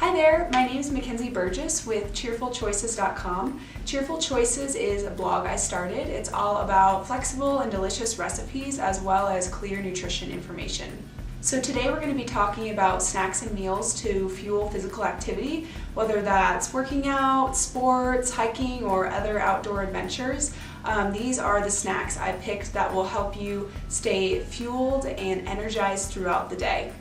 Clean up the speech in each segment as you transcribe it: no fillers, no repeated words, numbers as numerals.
Hi there, my name is Mackenzie Burgess with cheerfulchoices.com. Cheerful Choices is a blog I started. It's all about flexible and delicious recipes as well as clear nutrition information. So today we're going to be talking about snacks and meals to fuel physical activity, whether that's working out, sports, hiking, or other outdoor adventures. These are the snacks I picked that will help you stay fueled and energized throughout the day.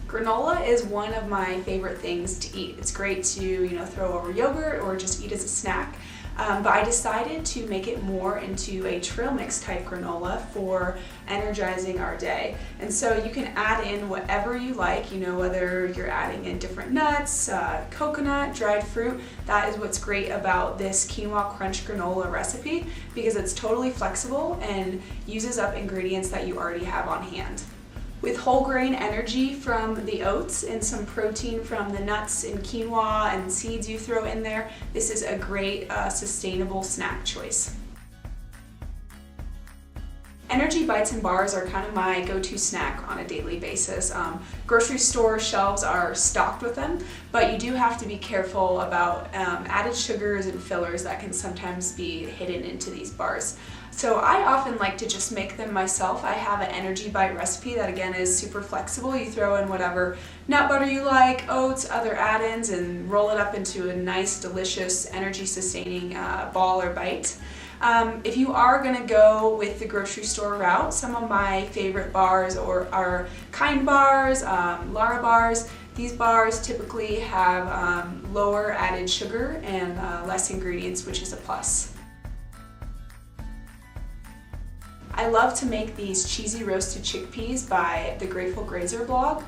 Granola is one of my favorite things to eat. It's great to throw over yogurt or just eat as a snack. But I decided to make it more into a trail mix type granola for energizing our day. And so you can add in whatever you like, whether you're adding in different nuts, coconut, dried fruit. That is what's great about this quinoa crunch granola recipe, because it's totally flexible and uses up ingredients that you already have on hand. With whole grain energy from the oats and some protein from the nuts and quinoa and seeds you throw in there, this is a great sustainable snack choice. Energy bites and bars are kind of my go-to snack on a daily basis. Grocery store shelves are stocked with them, but you do have to be careful about added sugars and fillers that can sometimes be hidden into these bars. So I often like to just make them myself. I have an energy bite recipe that again is super flexible. You throw in whatever nut butter you like, oats, other add-ins, and roll it up into a nice, delicious, energy-sustaining ball or bite. If you are going to go with the grocery store route, some of my favorite bars are Kind bars, Lara bars. These bars typically have lower added sugar and less ingredients, which is a plus. I love to make these cheesy roasted chickpeas by the Grateful Grazer blog.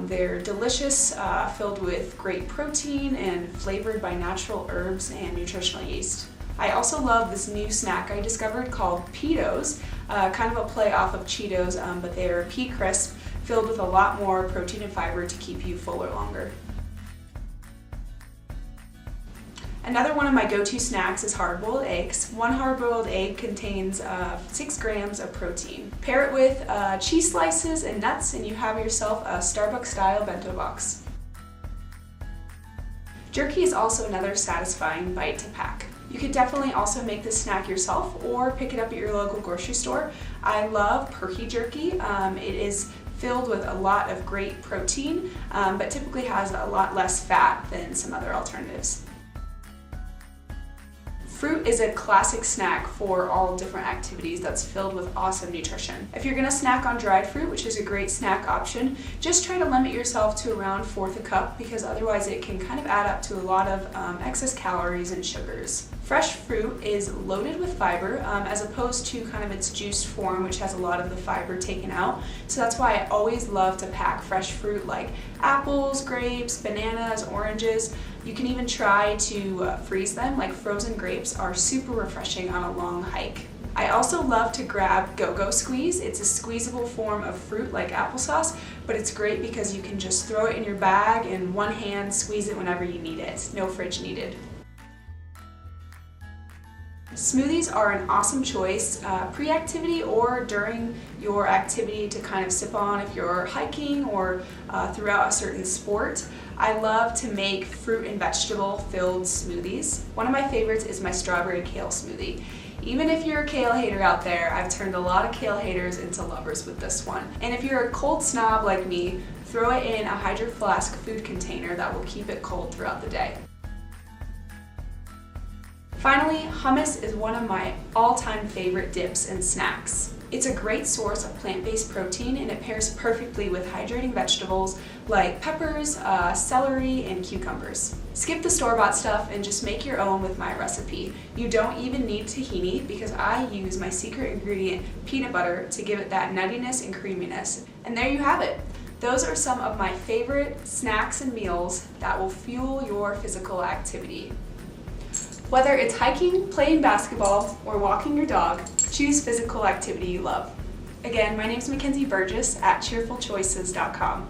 They're delicious, filled with great protein and flavored by natural herbs and nutritional yeast. I also love this new snack I discovered called Peetos, kind of a play off of Cheetos, but they're pea crisp, filled with a lot more protein and fiber to keep you fuller longer. Another one of my go-to snacks is hard-boiled eggs. One hard-boiled egg contains 6 grams of protein. Pair it with cheese slices and nuts and you have yourself a Starbucks-style bento box. Jerky is also another satisfying bite to pack. You could definitely also make this snack yourself or pick it up at your local grocery store. I love perky jerky. It is filled with a lot of great protein, but typically has a lot less fat than some other alternatives. Fruit is a classic snack for all different activities that's filled with awesome nutrition. If you're gonna snack on dried fruit, which is a great snack option, just try to limit yourself to around 1/4 a cup, because otherwise it can kind of add up to a lot of excess calories and sugars. Fresh fruit is loaded with fiber as opposed to kind of its juiced form, which has a lot of the fiber taken out. So that's why I always love to pack fresh fruit like apples, grapes, bananas, oranges. You can even try to freeze them, like frozen grapes are super refreshing on a long hike. I also love to grab Go-Go Squeeze. It's a squeezable form of fruit like applesauce, but it's great because you can just throw it in your bag and one hand squeeze it whenever you need it. No fridge needed. Smoothies are an awesome choice pre-activity or during your activity to kind of sip on if you're hiking or throughout a certain sport. I love to make fruit and vegetable filled smoothies. One of my favorites is my strawberry kale smoothie. Even if you're a kale hater out there, I've turned a lot of kale haters into lovers with this one. And if you're a cold snob like me, throw it in a Hydro Flask food container that will keep it cold throughout the day. Finally, hummus is one of my all-time favorite dips and snacks. It's a great source of plant-based protein and it pairs perfectly with hydrating vegetables like peppers, celery, and cucumbers. Skip the store-bought stuff and just make your own with my recipe. You don't even need tahini because I use my secret ingredient, peanut butter, to give it that nuttiness and creaminess. And there you have it. Those are some of my favorite snacks and meals that will fuel your physical activity. Whether it's hiking, playing basketball, or walking your dog, choose physical activity you love. Again, my name is Mackenzie Burgess at cheerfulchoices.com.